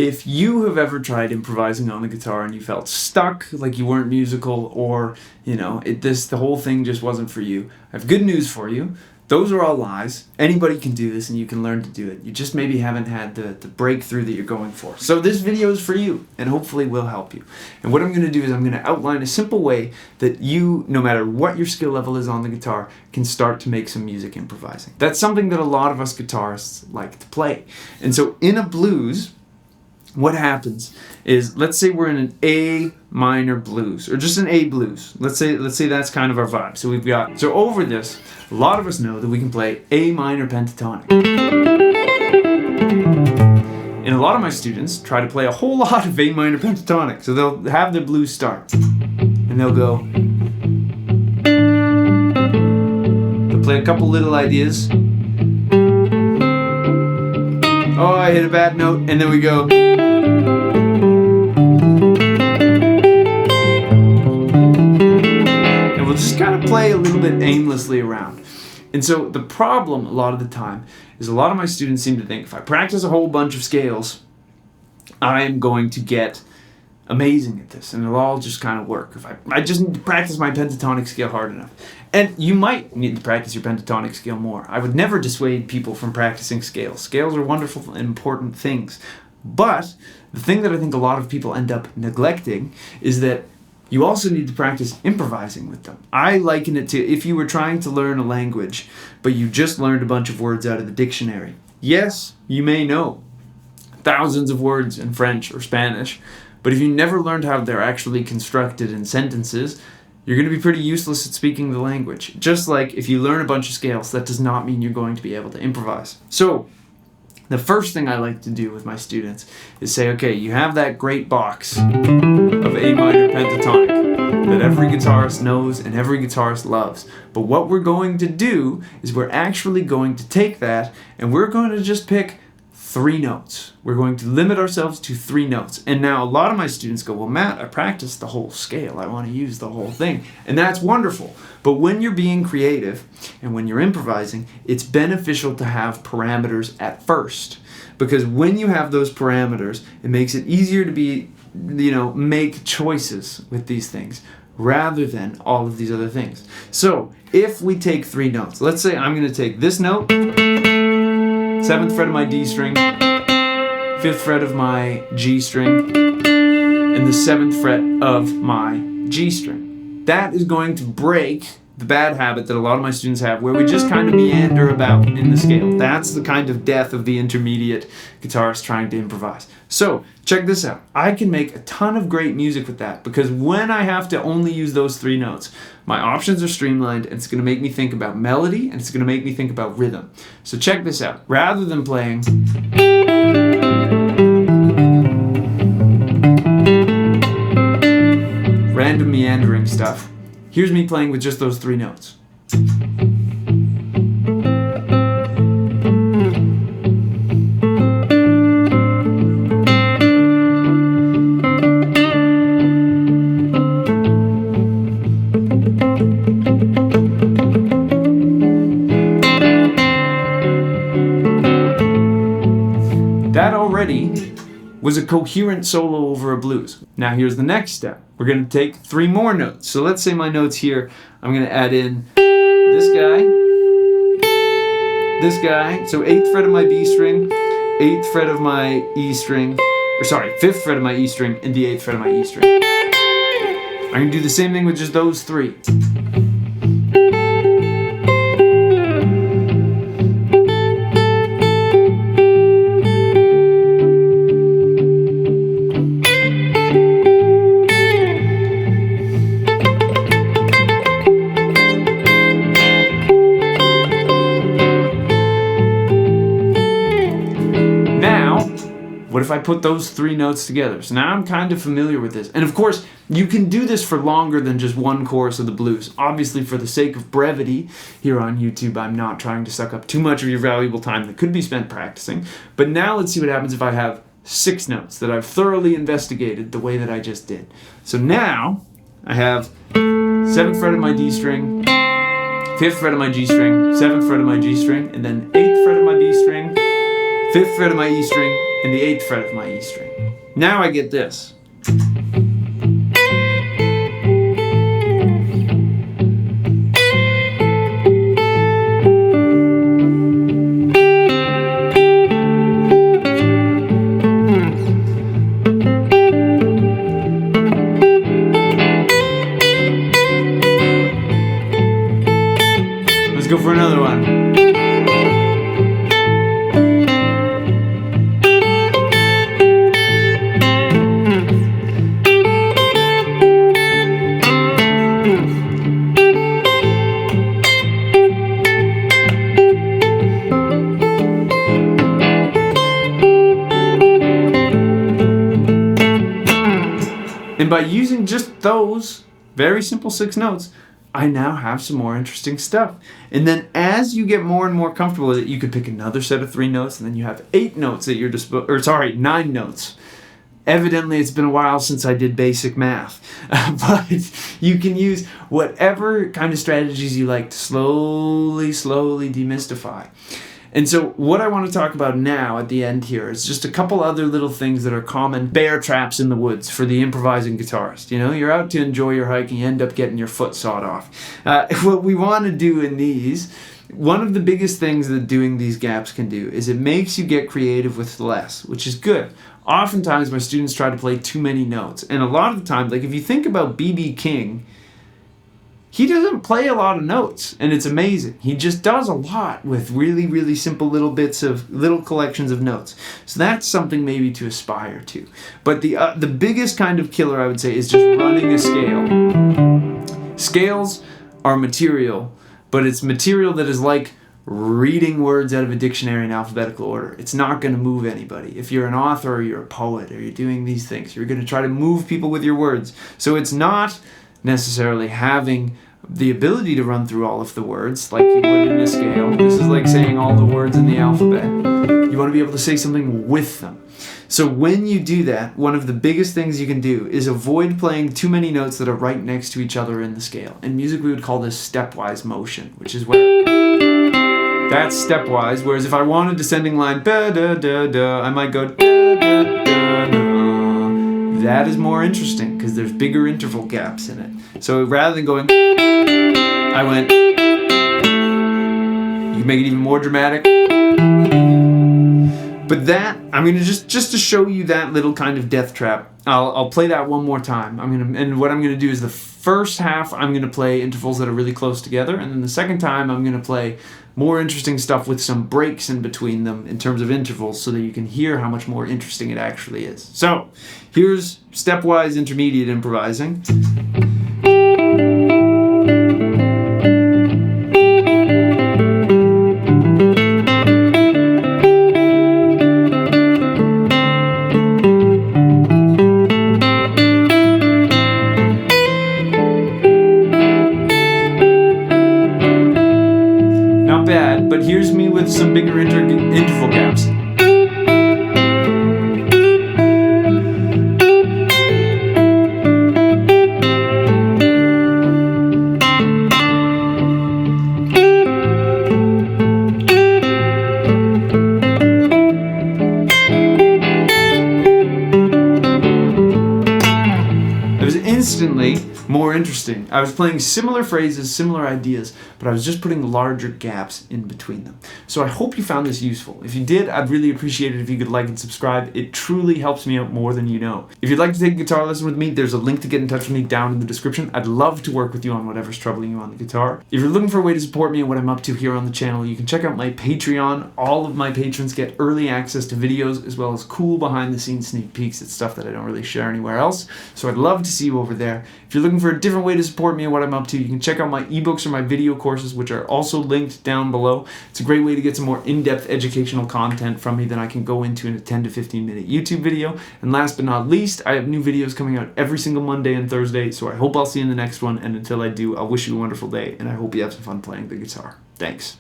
if you have ever tried improvising on the guitar and you felt stuck, like you weren't musical, or the whole thing just wasn't for you, I have good news for you. Those are all lies. Anybody can do this and you can learn to do it. You just maybe haven't had the breakthrough that you're going for. So this video is for you and hopefully will help you. And what I'm going to do is I'm going to outline a simple way that you, no matter what your skill level is on the guitar, can start to make some music improvising. That's something that a lot of us guitarists like to play. And so in a blues, what happens is, let's say we're in an A minor blues, or just an A blues. Let's say that's kind of our vibe. So over this, a lot of us know that we can play A minor pentatonic. And a lot of my students try to play a whole lot of A minor pentatonic. So they'll have their blues start, and they'll play a couple little ideas. Oh, I hit a bad note, and then we go. And we'll just kind of play a little bit aimlessly around. And so the problem a lot of the time is a lot of my students seem to think if I practice a whole bunch of scales, I am going to get amazing at this, and it'll all just kind of work. If I just need to practice my pentatonic scale hard enough. And you might need to practice your pentatonic scale more. I would never dissuade people from practicing scales. Scales are wonderful and important things. But the thing that I think a lot of people end up neglecting is that you also need to practice improvising with them. I liken it to if you were trying to learn a language, but you just learned a bunch of words out of the dictionary. Yes, you may know thousands of words in French or Spanish, but if you never learned how they're actually constructed in sentences, you're going to be pretty useless at speaking the language. Just like if you learn a bunch of scales, that does not mean you're going to be able to improvise. So the first thing I like to do with my students is say, okay, you have that great box of A minor pentatonic that every guitarist knows and every guitarist loves. But what we're going to do is we're actually going to take that and we're going to just pick 3 notes. We're going to limit ourselves to 3 notes. And now a lot of my students go, well, Matt, I practiced the whole scale. I want to use the whole thing. And that's wonderful. But when you're being creative and when you're improvising, it's beneficial to have parameters at first. Because when you have those parameters, it makes it easier to make choices with these things rather than all of these other things. So if we take 3 notes, let's say I'm going to take this note, 7th fret of my D string, 5th fret of my G string, and the 7th fret of my G string. That is going to break the bad habit that a lot of my students have where we just kind of meander about in the scale. That's the kind of death of the intermediate guitarist trying to improvise. So check this out. I can make a ton of great music with that because when I have to only use those 3 notes, my options are streamlined and it's going to make me think about melody and it's going to make me think about rhythm. So check this out. Rather than playing random meandering stuff, here's me playing with just those 3 notes. That already was a coherent solo over a blues. Now here's the next step. We're going to take 3 more notes. So let's say my notes here, I'm going to add in this guy, so 8th fret of my B string, 8th fret of my E string, 5th fret of my E string, and the 8th fret of my E string. I'm going to do the same thing with just those 3. What if I put those 3 notes together? So now I'm kind of familiar with this. And of course, you can do this for longer than just one chorus of the blues. Obviously, for the sake of brevity here on YouTube, I'm not trying to suck up too much of your valuable time that could be spent practicing. But now let's see what happens if I have 6 notes that I've thoroughly investigated the way that I just did. So now I have 7th fret of my D string, 5th fret of my G string, 7th fret of my G string, and then 8th fret of my B string, 5th fret of my E string, and the 8th fret of my E string. Now I get this. Let's go for another one. And by using just those very simple 6 notes, I now have some more interesting stuff. And then as you get more and more comfortable with it, you could pick another set of 3 notes, and then you have 8 notes at your disposal, 9 notes. Evidently, it's been a while since I did basic math, but you can use whatever kind of strategies you like to slowly demystify. And so what I want to talk about now at the end here is just a couple other little things that are common bear traps in the woods for the improvising guitarist. You know, you're out to enjoy your hike and you end up getting your foot sawed off. What we want to do in these, one of the biggest things that doing these gaps can do is it makes you get creative with less, which is good. Oftentimes my students try to play too many notes. And a lot of the time, like if you think about B.B. King, he doesn't play a lot of notes, and it's amazing. He just does a lot with really simple little bits of little collections of notes. So that's something maybe to aspire to. But the biggest kind of killer, I would say, is just running a scale. Scales are material, but it's material that is like reading words out of a dictionary in alphabetical order. It's not going to move anybody. If you're an author or you're a poet or you're doing these things, you're going to try to move people with your words. So it's not necessarily having the ability to run through all of the words like you would in a scale. This is like saying all the words in the alphabet. You want to be able to say something with them. So when you do that, one of the biggest things you can do is avoid playing too many notes that are right next to each other in the scale. In music, we would call this stepwise motion, which is where that's stepwise, whereas if I want a descending line, da da da da, I might go da da da da. That is more interesting because there's bigger interval gaps in it. So rather than going, I went. You can make it even more dramatic. But that, I'm gonna just to show you that little kind of death trap. I'll play that one more time. And what I'm gonna do is the first half I'm gonna play intervals that are really close together, and then the second time I'm gonna play more interesting stuff with some breaks in between them in terms of intervals so that you can hear how much more interesting it actually is. So here's stepwise intermediate improvising. Not bad, but here's me with some bigger interval gaps. It was instantly more interesting. I was playing similar phrases, similar ideas, but I was just putting larger gaps in between them. So I hope you found this useful. If you did, I'd really appreciate it if you could like and subscribe. It truly helps me out more than you know. If you'd like to take a guitar lesson with me, there's a link to get in touch with me down in the description. I'd love to work with you on whatever's troubling you on the guitar. If you're looking for a way to support me and what I'm up to here on the channel, you can check out my Patreon. All of my patrons get early access to videos as well as cool behind the scenes sneak peeks at stuff that I don't really share anywhere else. So I'd love to see you over there. If you're looking for a different way to support me and what I'm up to, you can check out my ebooks or my video courses, which are also linked down below. It's a great way to get some more in-depth educational content from me than I can go into in a 10 to 15 minute YouTube video. And last but not least, I have new videos coming out every single Monday and Thursday, so I hope I'll see you in the next one. And until I do, I'll wish you a wonderful day, and I hope you have some fun playing the guitar. Thanks.